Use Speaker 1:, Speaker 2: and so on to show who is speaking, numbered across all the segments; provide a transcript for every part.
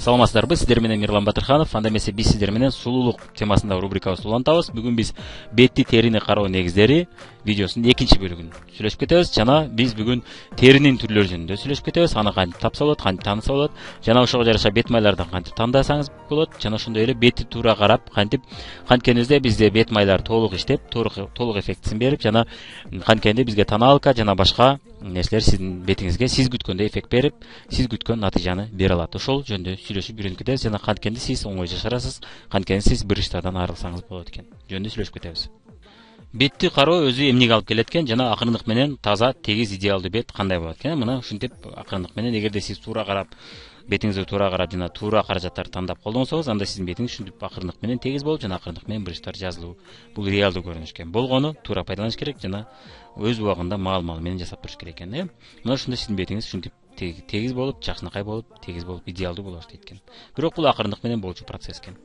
Speaker 1: Саламатсыздарбы, сиздер менен Мирлан Батырханов. Анда эмесе биз сиздер менен сулуулук темасындагы рубрикабызды улантабыз. Бүгүн биз бетти терини кароо негиздери видеосунун экинчи бөлүгүн сүйлөшүп кетебиз. Жана биз бүгүн теринин түрлөрү жөнүндө сүйлөшүп кетебиз. Аны кантип тапса болот, кантип тааныса болот, жана ошого жараша бет майларды кантип тандасаңыз болот, жана ошондой эле бетти туура карап кантип канткенибизде бизде бет майлар толук иштеп, толук эффектисин берип, жана канткенде бизге тоналка жана башка нерселер сиздин бетиңизге сиз күткөндөй эффект берип, сиз күткөн натыйжаны бере алат. Ошол жөнүндө сүйлөшүп үйрөнүп кетебиз жана канткенде сиз оңой жашарасыз, канткенде сиз бир иштардан арылсаңыз болот экен жөнүндө сүйлөшүп кетебиз. Бетти кароо өзү эмнеге алып келет экен жана акырындык менен таза, тегиз, идеалдуу бет кандай болот экен? Мына ушинтип акырындык менен эгерде сиз туура карап, бетиңизди туура карап жана туура каражаттарды тандап колдонсоңуз, анда сиздин бетиңиз ушинтип акырындык менен тегиз болуп жана акырындык менен буручтар жазылуу. Бул реалдуу көрүнүш экен. Болгону туура пайдаланыш керек жана өз убагында маал менен жасап туруш керек экен, Мына ошондо сиздин бетиңиз ушинтип тегиз болуп, жакшынакай болуп, тегиз болуп, идеалдуу боло баштайт экен. Бирок бул акырындык менен болчу процесс экен.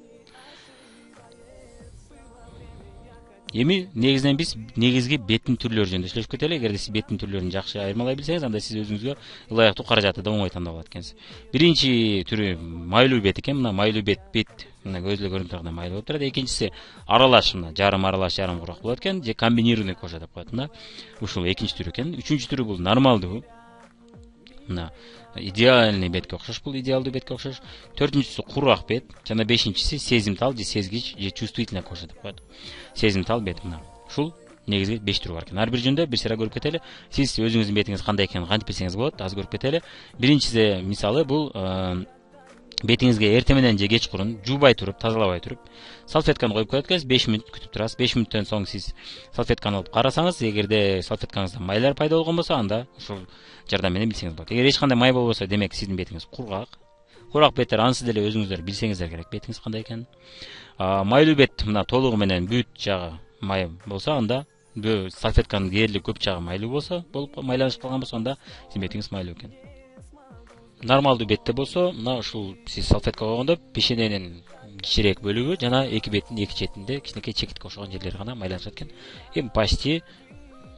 Speaker 1: Эми негизинен биз негизги беттин түрлөрү жөнүндө сүйлөшүп кетели. Эгерде сиз беттин түрлөрүн жакшы айырмалай билсеңиз, анда сиз өзүңүзгө ылайыктуу каражатты да оңой тандап алат экенсиз. Биринчи түрү майлуу бет экен. Мына майлуу бет мына көзү эле көрүнүп тургандай майлуу болуп турат. Экинчиси аралаш, мына жарым аралаш, жарым курак болот экен. Же комбинированный кожа деп коет. Мына ушул экинчи түрү экен. Үчүнчү түрү бул нормалдуу. Мына идеальный бетке окшош, бул идеалдуу бетке окшош. Төртүнчүсү курак бет, жана бешинчиси сезимтал же сезгич же чувствительная кожа деп коет. Сезимтал бет мына. Ушул негизги 5 түрү бар экен. Ар бир жөнүндө бир сыйра көрүп кетели. Сиз өзүңүздүн бетиңиз кандай экенин кантип билсеңиз болот, аз көрүп кетели. Биринчиси мисалы бул бетиңизге эртең менен же кечкурун жуубай туруп, тазалабай туруп, салфетканы коюп коет экенсиз, 5 мүнөт күтүп турасыз. 5 мүнөттөн соң сиз салфетканы алып карасаңыз, эгерде салфеткаңызда майлар пайда болгон болсо, анда ушул жардам менен билсеңиз болот. Эгер эч кандай май болбосо, демек сиздин бетиңиз кургак. Курак беттер ансыз деле өзүңүздөр билсеңиздер керек бетиңиз кандай экенин. Майлуу бет мына толугу менен бүт жагы май болсо, анда салфетканын дээрлик көп жагы майлуу болсо, болуп майланышып калган болсо, анда сиздин бетиңиз майлуу экен. Нормалдуу бетте болсо, мына ушул сиз салфетка койгондо пешененин кичирээк бөлүгү жана эки беттин эки четинде кичинекей чекитке окшогон жерлери гана майланышат экен. Эми почти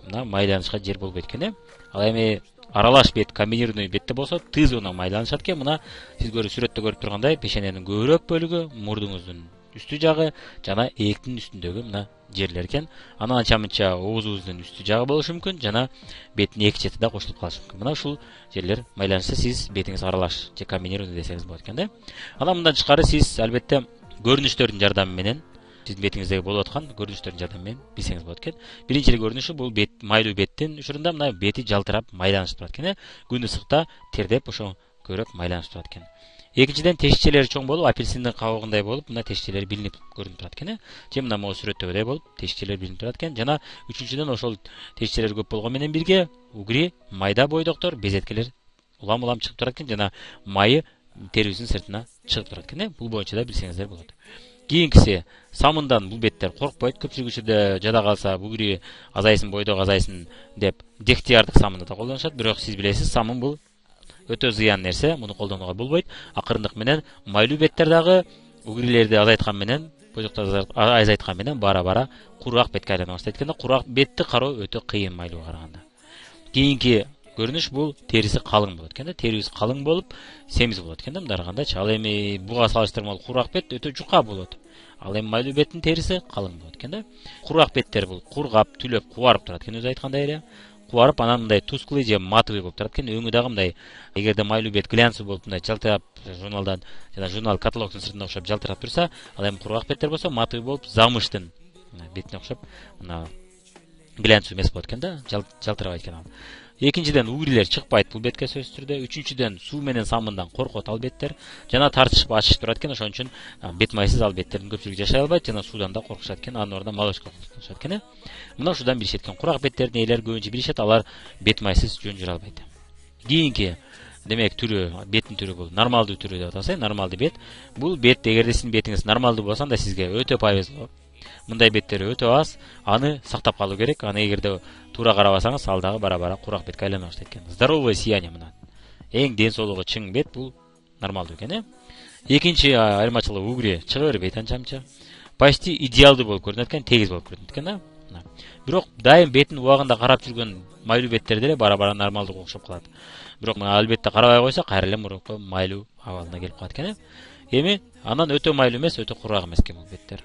Speaker 1: мына майланышка жер болбойт экен, Ал эми аралаш бет, комбинированный бетте болсо, тыз гана майланышат экен. Мына сиз сүрөттө көрүп тургандай, пешененин көбүрөөк бөлүгү, мурдуңуздун үстү жагы жана ээктин үстүндөгү мына жерлер экен. Анан анча-мынча оозубуздун үстү жагы болушу мүмкүн жана беттин эки чети да кошулуп калышы мүмкүн. Мына ушул жерлер майланышса, сиз бетиңиз аралаш же комбинированный десеңиз болот экен, Анан мындан тышкары сиз албетте көрүнүштөрдүн жардамы менен, сиздин бетиңиздеги болуп аткан көрүнүштөрдүн жардамы менен билсеңиз болот экен. Биринчи көрүнүшү бул бет, майлуу беттин учурунда мына бети жалтырап, майланышып турат экен, Күн ысыкта тердеп ошо көбүрөөк майланышып турат экен. Экинчиден тешчелери чоң болуп, апельсиндин кабыгындай болуп, мына тешчелери билинип көрүнүп турат экен, Же мына могу сүрөттөгүдөй болуп, тешчелери билинип турат экен. Жана үчүнчүдөн ошол тешчелер көп болгон менен бирге угри, майда бойдоктор, безеткелер улам чыгып турат экен жана майы терибиздин сыртына чыгып турат экен, Бул боюнча да билсеңиздер болот. Кийинкиси самындан бул беттер коркпойт. Көпчүлүк учурда жада калса бугри азайсын, бойдок азайсын деп дехтиярдык самынды да колдонушат. Бирок сиз билесиз, самын бул өтө зыян нерсе, муну колдонууга болбойт. Акырындык менен майлуу беттер дагы угрилерди азайткан менен, бойдокту азайткан менен бара-бара курак бетке айлана баштайт экен. Курак бетти кароо өтө кыйын майлууга караганда. Кийинки көрүнүш бул териси калың болот экен, Терибиз калың болуп, семиз болот экен, мындай карагандачы. Ал эми буга салыштырмалуу курак бет өтө жука болот. Ал эми майлуу беттин териси калың болот экен, Курак беттер бул кургап, түлөп, кубарып турат экен, өзү айткандай эле. Кубарып, анан мындай тусклый же матовый болуп турат экен. Өңү дагы мындай, эгерде майлуу бет глянцевый болуп, мындай жалтырап, журналдан жана журнал каталогдун сыртына окшоп жалтырап турса, ал эми кургак беттер болсо, матовый болуп, замыштын бетине окшоп, мына глянцевый эмес болот экен, жалтырабайт экен ал. Экинчиден угрилер чыкпайт бул бетке сөзсүз түрдө. Үчүнчүдөн суу менен самындан коркот ал беттер. Жана тартышып ачышып турат экен, ошон үчүн бет майсыз ал беттердин көпчүлүгү жашай албайт жана суудан да коркушат экен. Анын ордуна молочко колдонушат экен. Мына ушудан билишет экен. Курак беттердин ээлери көбүнчө билишет, алар бет майсыз жөн жүрө албайт. Кийинки демек түрү, беттин түрү бул нормалдуу түрү деп атасыз, нормалдуу бет. Бул бет, эгерде сиздин бетиңиз нормалдуу болсо, анда сизге өтө повезло. Мындай беттер өтө аз, аны сактап калуу керек. Аны эгерде туура карабасаңыз, ал дагы бара-бара курак бетке айлана баштайт экен. Здоровое сияние мына. Эң ден соолугу чың бет бул нормалдуу экен, Экинчи айырмачылыгы угри чыга бербейт анча-мынча. Почти идеалдуу болуп көрүнөт экен, тегиз болуп көрүнөт экен, Бирок дайым бетин убагында карап жүргөн майлуу беттер деле бара-бара нормалдуу окшоп калат. Бирок албетте карабай койсо кайра эле мурунку майлуу абалына келип калат экен. Эми анан өтө майлуу эмес, өтө кургак эмес экен бул беттер.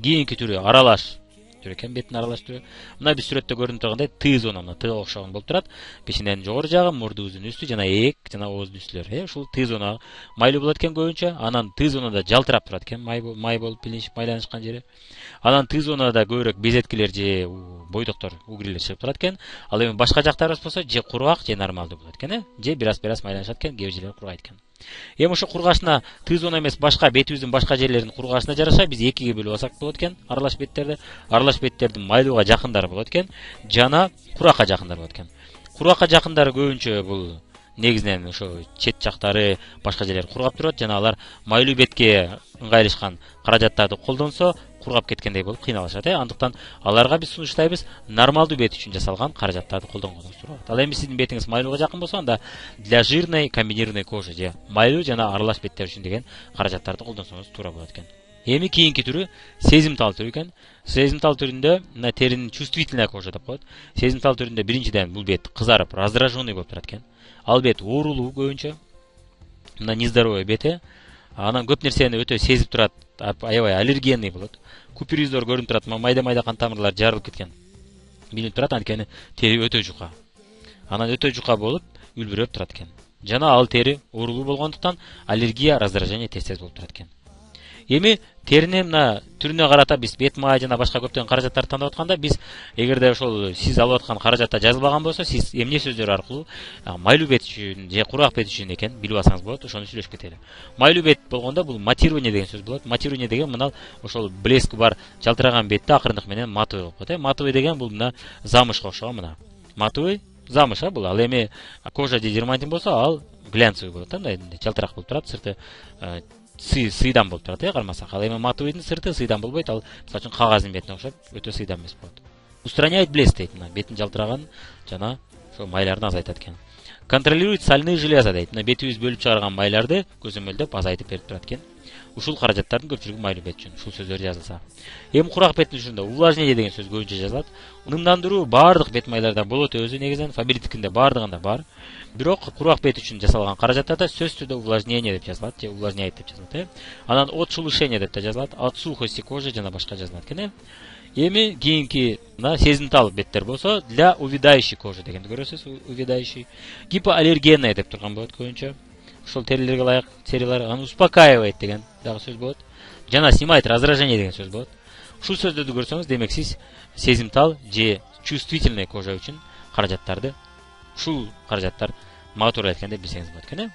Speaker 1: Кийинки түрү аралаш түрү экен, беттин аралаш түрү. Мына биз сүрөттө көрүнүп тургандай Т зона, мына Тга окшогон болуп турат. Печененин жогору жагы, мурдубуздун үстү жана ээк жана ооздун үстүлөр. Ушул Т зона майлуу болот экен көбүнчө. Анан Т зонада жалтырап турат экен, май болуп майланышкан жери. Анан Т зонада көбүрөөк безеткилер же бойдоктор, угрилер чыгып турат экен. Ал эми башка жактарыбыз болсо же кургак же нормалдуу болот экен, же бир аз майланышат экен, кээ бир жерлери кургайт экен. Эми ошо кургашына Т зона эмес, башка бетибиздин башка жерлеринин кургашына жараша биз экиге бөлүп алсак болот экен аралаш беттерди. Аралаш беттердин майлууга жакындары болот экен жана куракка жакындары болот экен. Куракка жакындары көбүнчө бул негизинен ошо чет жактары, башка жерлери кургап турат жана алар майлуу бетке ыңгайлашкан каражаттарды колдонсо кургап кеткендей болуп кыйналышат. Андыктан аларга биз сунуштайбыз нормалдуу бет үчүн жасалган каражаттарды колдонгонуңуз турат. Ал эми сиздин бетиңиз майлууга жакын болсо, анда для жирной комбинированной кожи же майлуу жана аралаш беттер үчүн деген каражаттарды колдонсоңуз туура болот экен. Эми кийинки түрү сезимтал түрү экен. Сезимтал түрүндө мына теринин чувствительная кожа деп коет. Сезимтал түрүндө биринчиден бул бет кызарып, раздраженный болуп турат экен. Ал бет оорулуу көбүнчө. Мына нездоровый бети. Анан көп нерсени өтө сезип турат, аябай аллергенный болот. Купериздор көрүнүп турат, майда-майда кан тамырлар жарылып кеткен. Билинип турат, анткени тери өтө жука. Анан өтө жука болуп, үлбүрөп турат экен. Жана ал тери оорулуу болгондуктан аллергия, раздражение тез болуп турат экен. Эми теринин мына түрүнө карата биз бет май жана башка көптөгөн каражаттарды тандап атканда биз эгерде ошол сиз алып аткан каражатта жазылбаган болсо, сиз эмне сөздөр аркылуу майлуу бет үчүн же кургак бет үчүн экен билип алсаңыз болот, ошону сүйлөшүп кетели. Майлуу бет болгондо бул матирование деген сөз болот. Матирование деген мына ошол блеск бар жалтыраган бетти акырындык менен матовый кылып коет. Матовый деген бул мына замышка окшогон мына. Матовый замыш бул. Ал эми кожа же дерматин болсо, ал глянцевый болот да, мындай жалтырак болуп турат, сырты сыйдан болуп турат, кармасак. Ал эми матовыйдын сырты сыйдан болбойт, ал мисалы үчүн кагаздын бетине окшоп өтө сыйдан эмес болот. Устраняет блеск дейт, мына беттин жалтыраган жана ошо майларды азайтат экен. Контролирует сальные железа дейт. Мына бетибиз бөлүп чыгарган майларды көзөмөлдөп азайтып берип турат экен. Ушул каражаттардын көпчүлүгү майлуу бет үчүн, ушул сөздөр жазылса. Эми кургак беттин үчүндө увлажнение деген сөз көбүнчө жазылат. Унумдандыруу баардык бет майларда болот өзү негизинен, фабритикинде баардыгында бар. Бирок кургак бет үчүн жасалган каражаттарда сөзсүз түрдө увлажнение деп жазылат, же увлажняет деп жазылат. Анан от шелушения деп да жазылат, от сухости кожи жана башка жазылат экен. Эми кийинки мына сезимтал беттер болсо, для увядающей кожи дегенди көрөсүз, увядающий. Гипоаллергенная деп турган болот көбүнчө. Ошол терилерге ылайык терилер, аны успокаивает деген дагы сөз болот. Жана снимает раздражение деген сөз болот. Ушул сөздөрдү көрсөңүз, демек сиз сезимтал же чувствительный кожа үчүн каражаттарды, ушул каражаттар матурлайт экен деп билсеңиз болот экен.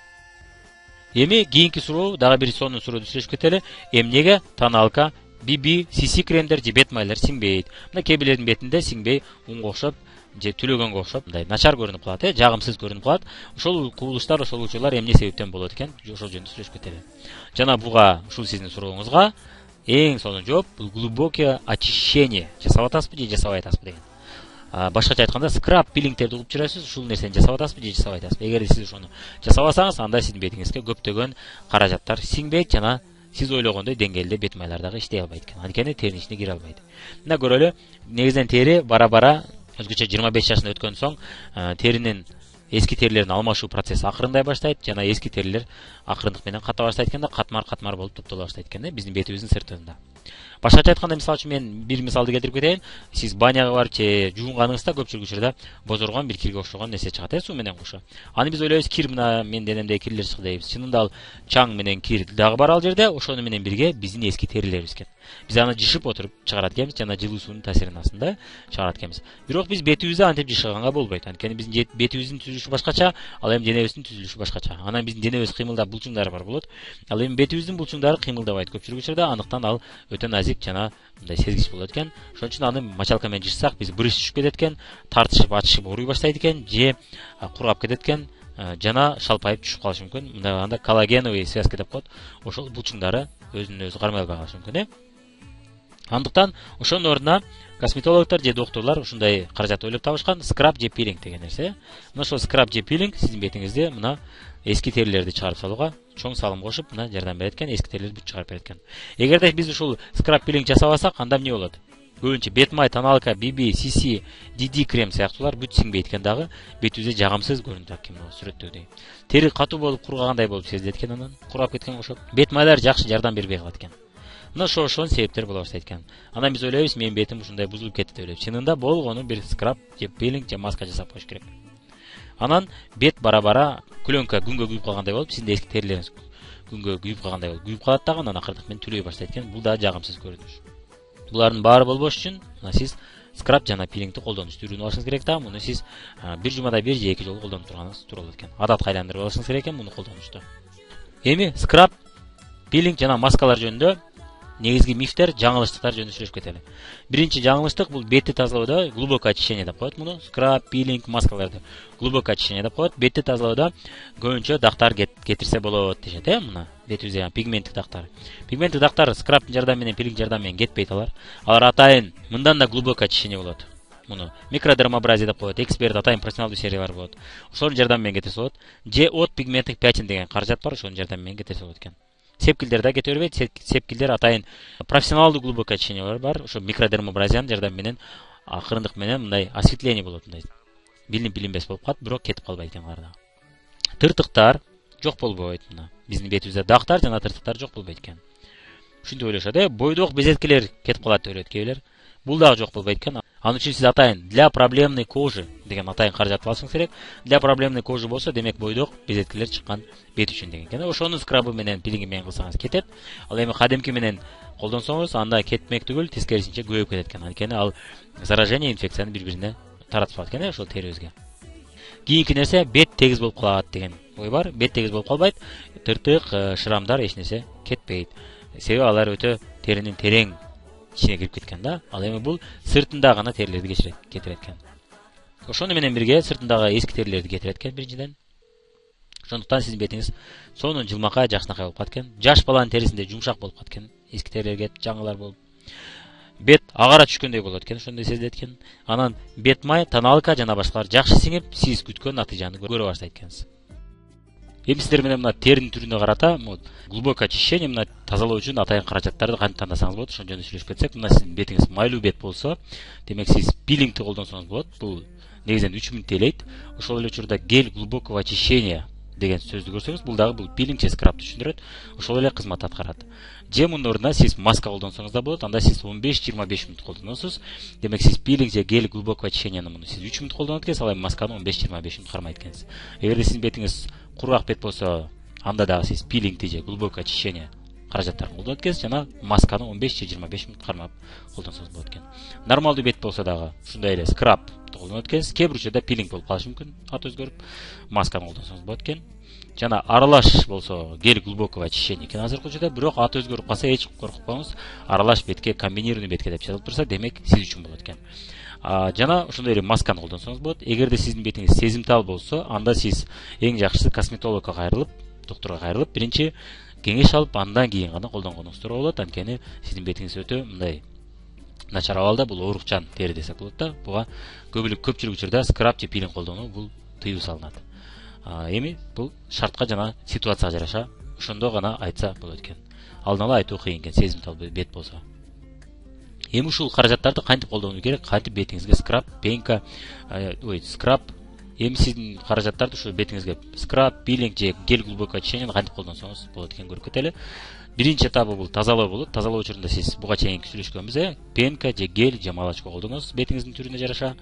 Speaker 1: Эми кийинки суроо дагы бир сонун сурооду сүйлөшүп кетели. Эмнеге тоналка, BB, CC кремдер же бет майлар сиңбейт? Мына кээ бирлердин бетинде сиңбей, унга окшоп же түлөгөнгө окшоп мындай начар көрүнүп калат, жагымсыз көрүнүп калат. Ошол кубулуштар, ошол учурлар эмне себептен болот экен? Ошол жөнүндө сүйлөшүп кетели. Жана буга, ушул сиздин сурооңузга эң сонун жооп бул глубокое очищение. Жасап атасызбы же жасабай атасызбы деген. Башкача айтканда, скраб пилингтерди угуп жүрөсүз, ушул нерсени жасап атасызбы же жасабай атасызбы? Эгер сиз ошону жасабасаңыз, анда сиздин бетиңизге көптөгөн каражаттар сиңбейт жана сиз ойлогондой деңгээлде бет майлар дагы иштей албайт экен. Анткени теринин ичине кире албайт. Мына көрөлү, негизинен тери бара-бара өзгөчө 25 жашына өткөн соң теринин эски терилердин алмашуу процесси акырындай баштайт жана эски терилер акырындык менен ката баштайт экен да, катмар болуп топтоло баштайт экен биздин бетибиздин сыртында. Башкача айтканда, мисалы үчүн мен бир мисалды келтирип кетейин. Сиз баняга барып же жуунганыңызда көпчүлүк учурда бозоргон бир кирге окшогон нерсе чыгат, суу менен кошо. Аны биз ойлойбуз, кир мына мен денемдеги кирлер чыкты дейбиз. Чынында ал чаң менен кир дагы бар ал жерде, ошону менен бирге биздин эски терилерибиз экен. Биз аны жышып отуруп чыгарат экенбиз, жана жылуу суунун таасиринин астында чыгарат экенбиз. Бирок биз бетибизди антип жышыганга болбойт. Анткени биздин бетибиздин түзүлүшү башкача, ал эми денебиздин түзүлүшү башкача. Анан биздин денебиз кыймылдап булчуңдары бар болот. Ал эми бетибиздин булчуңдары кыймылдабайт көпчүлүк учурда, андыктан ал өтө назик жана мындай сезгич болот экен. Ошон үчүн аны мочалка менен жышсак, биз брыш түшүп кетет экен, тартышып, ачышып ооруй баштайт экен, же кургап кетет экен, жана шалпайып түшүп калышы мүмкүн. Мындай анда коллагеновый связка деп коет. Ошол булчуңдары өзүнөн өзү кармай албай калышы мүмкүн. Андыктан ошонун ордуна косметологдор же докторлор ушундай каражат ойлоп табышкан, скраб же пилинг деген нерсе. Мына ошол скраб же пилинг сиздин бетиңизде мына эски терилерди чыгарып салууга чоң салым кошуп, мына жардам берет экен, эски терилерди бүт чыгарып берет экен. Эгерде биз ушул скраб пилинг жасабасак, анда эмне болот? көбүнчө бет май, тоналка, BB, CC, DD крем сыяктуулар бүт сиңбейт экен дагы, бетибизде жагымсыз көрүнүп жатат экен сүрөттөгүдөй. Тери катуу болуп кургагандай болуп сезилет экен, анан курап кеткенге окшоп. Бет майлар жакшы жардам бербей калат экен. Мына ошонун себептери боло баштайт экен. Анан биз ойлойбуз, менин бетим ушундай бузулуп кетти деп ойлойбуз. Чынында болгону бир скраб же пилинг же маска жасап коюш керек. Анан бет бара-бара клёнка күнгө күйүп калгандай болуп, сиздин эски терилериңиз күнгө күйүп калгандай болуп күйүп калат дагы, анан акырындык менен түлөй баштайт экен. Бул да жагымсыз көрүнүш. Булардын баары болбош үчүн сиз скраб жана пилингди колдонушту үйрөнүп алышыңыз керек да. Муну сиз бир жумада бир же эки жолу колдонуп турганыңыз туура болот экен. Адатка айландырып алышыңыз керек экен муну колдонушту. Эми скраб, пилинг жана маскалар жөнүндө негизги мифтер, жаңылыштыктар жөнүндө сүйлөшүп кетели. Биринчи жаңылыштык бул бетти тазалоодо глубокое очищение деп коет муну. Скраб, пилинг, маскаларды глубокое очищение деп коет. Бетти тазалоодо көбүнчө дактар кетирсе болот дешет, мына бетибизде пигменттик дактар. Пигменттик дактар скрабтын жардамы менен, пилинг жардамы менен кетпейт алар. Алар атайын мындан да глубокое очищение болот. Муну микродермабразия деп коет. Эксперт атайын профессионалдуу сериялар болот. Ошонун жардамы менен кетирсе болот. Же от пигменттик пятен деген каражат бар, ошонун жардамы менен кетирсе болот экен. Сепкилдер да кете бербейт. Сепкилдер атайын профессионалдуу глубокое очищение бар. Ошо микродермабразиянын жардамы менен акырындык менен мындай осветление болот, мындай билинип билинбес болуп калат, бирок кетип калбайт экен аларда. Тыртыктар жок болбойт мына. Биздин бетибизде дактар жана тыртыктар жок болбойт экен. Ушинтип ойлошот, бойдок безеткелер кетип калат деп ойлойт кээбилер. Бул дагы жок болбойт экен. Анын үчүн сиз атайын для проблемной кожи деген атайын каражат алышыңыз керек. Для проблемной кожи болсо, демек бойдок безеткелер чыккан бет үчүн деген экен. Ошонун скрабы менен, пилинги менен кылсаңыз кетет. Ал эми кадимки менен колдонсоңуз, анда кетмек түгүл, тескерисинче көбөйүп кетет экен. Анткени ал заражение, инфекцияны бири-бирине таратып алат экен ошол терибизге. Кийинки нерсе бет тегиз болуп калат деген ой бар. Бет тегиз болуп калбайт. Тыртык, шрамдар эч нерсе кетпейт. Себеби алар өтө теринин терең ичине кирип кеткен да. Ал эми бул сыртында гана терилерди кетирет экен. Ошону менен бирге сыртындагы эски терилерди кетирет экен биринчиден. Ошондуктан сиздин бетиңиз сонун жылмакай, жакшынакай болуп калат экен. Жаш баланын терисинде жумшак болуп калат экен. Эски терилер кетип, жаңылар болуп. Бет агара түшкөндөй болот экен, ошондой сезилет экен. Анан бет май, тоналка жана башкалар жакшы сиңип, сиз күткөн натыйжаны көрө баштайт экенсиз. Эми сиздер менен мына теринин түрүнө карата, глубокое очищение, мына тазалоо үчүн атайын каражаттарды кантип тандасаңыз болот, ошон жөнүндө сүйлөшүп кетсек, мына сиздин бетиңиз майлуу бет болсо, демек сиз пилингди колдонсоңуз болот. Бул негизинен 3 мүнөт тейлейт. Ошол эле учурда гель глубокого очищения деген сөздү көрсөңүз, бул дагы бул пилинг же скрабты түшүндүрөт. Ошол эле кызмат аткарат. Же мунун ордуна сиз маска колдонсоңуз да болот. Анда сиз 15-25 мүнөт колдоносуз. Демек сиз пилинг же гель глубокого очищениени муну сиз 3 мүнөт колдонот экенсиз, ал эми масканы 15-25 мүнөт кармайт экенсиз. Эгерде сиздин бетиңиз кургак бет болсо, анда дагы сиз пилингди же глубокое очищение каражаттарын колдонот экенсиз, жана масканы 15-25 мүнөт кармап колдонсоңуз болот экен. Нормалдуу бет болсо дагы ушундай эле скраб колдонот экенсиз. Кээ бир учурда пилинг болуп калышы мүмкүн, ат өзгөрүп, масканы колдонсоңуз болот экен. Жана аралаш болсо гель глубокого очищения экен азыркы учурда, бирок ат өзгөрүп калса эч коркпоңуз. Аралаш бетке, комбинированный бетке деп жазылып турса, демек сиз үчүн болот экен. Жана ошондой эле масканы колдонсоңуз болот. Эгерде сиздин бетиңиз сезимтал болсо, анда сиз эң жакшысы косметологко кайрылып, доктурга кайрылып, биринчи кеңеш алып, андан кийин гана колдонгонуңуз туура болот. Анткени сиздин бетиңиз өтө мындай начар абалда, бул оорукчан тери десек болот да. Буга көпчүлүк учурда скраб же пилинг колдонуу бул тыюу салынат. Эми бул шартка жана ситуацияга жараша ошондо гана айтса болот экен. Алдын ала айтуу кыйын экен, сезимтал бет болсо. Эми ушул каражаттарды кантип колдонуу керек? Кантип бетиңизге скраб, пенка, скраб, эми сиздин каражаттарды ушу бетиңизге скраб, пилинг же гель глубокое очищениени кантип колдонсоңуз болот экен көрүп кетели. Биринчи этабы бул тазалоо болот. Тазалоо учурунда сиз буга чейин сүйлөшкөнбүз, пенка же гель же молочко колдоносуз бетиңиздин түрүнө жараша.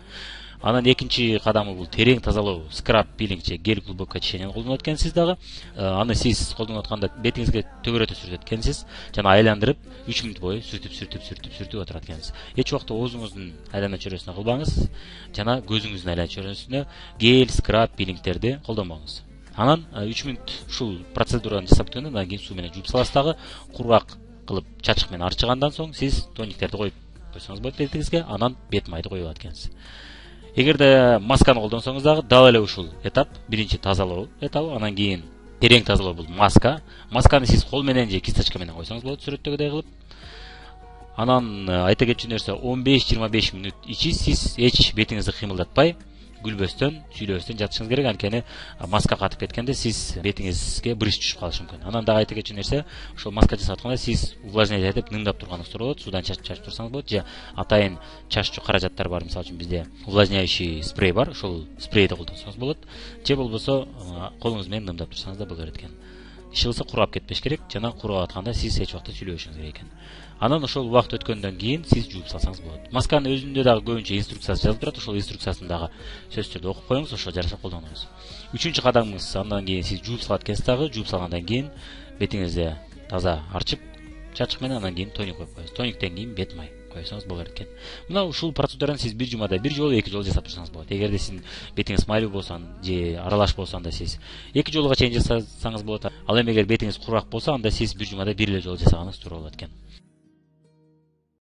Speaker 1: Анан экинчи кадамы бул терең тазалоо, скраб, пилинг же гель глубокое очищениени колдонот экенсиз дагы. Аны сиз колдонуп атканда бетиңизге төгөрөтө сүрөт экенсиз, жана айландырып 3 мүнөт бою сүртүп отурат экенсиз. Эч убакта оозуңуздун айлана чөйрөсүнө кылбаңыз, жана көзүңүздүн айлана чөйрөсүнө гель, скраб, пилингтерди колдонбоңуз. Анан 3 мүнөт ушул процедураны жасап бүткөндөн андан кийин суу менен жууп саласыз дагы. Кургак кылып чачык менен арчыгандан соң сиз тониктерди коюп койсоңуз болот бетиңизге, анан бет майды коюп алат экенсиз. Эгерде масканы колдонсоңуз дагы дал эле ушул этап, биринчи тазалоо этабы, анан кийин терең тазалоо бул маска. Масканы сиз кол менен же кисточка менен койсоңуз болот сүрөттөгүдөй кылып. Анан айта кетчү нерсе, 15-25 мүнөт ичи сиз эч бетиңизди кыймылдатпай, күлбөстөн сүйлөбөстөн жатышыңыз керек, анткени маска катып кеткенде сиз бетиңизге брыж түшүп калышы мүмкүн. Анан дагы айта кетчү нерсе, ошол маска жасап атканда сиз увлажнять этип нымдап турганыңыз туура болот. Судан чачып турсаңыз болот, же атайын чаччу каражаттар бар. Мисалы үчүн бизде увлажняющий спрей бар, ошол спрейди колдонсоңуз болот. Же болбосо колуңуз менен нымдап турсаңыз да болот экен. Иши кылса курап кетпеш керек, жана курап атканда сиз эч убакта сүйлөбөшүңүз керек экен. Анан ошол убакыт өткөндөн кийин сиз жууп салсаңыз болот. Масканын өзүндө дагы көбүнчө инструкциясы жазылып турат, ошол инструкциясын дагы сөзсүз түрдө окуп коюңуз, ошого жараша колдонуңуз. Үчүнчү кадамыңыз, андан кийин сиз жууп салат экенсиз дагы, жууп салгандан кийин бетиңизди таза арчып, чачык менен анан кийин тоник коюп коесуз. Тониктен кийин бет май койсоңуз болот экен. Мына ушул процедураны сиз бир жумада бир жолу, эки жолу жасап турсаңыз болот. Эгерде сиздин бетиңиз майлуу болсо же аралаш болсо, анда сиз эки жолуга чейин жасасаңыз болот. Ал эми эгер бетиңиз курак болсо, анда сиз бир жумада бир эле жолу жасаганыңыз туура болот экен.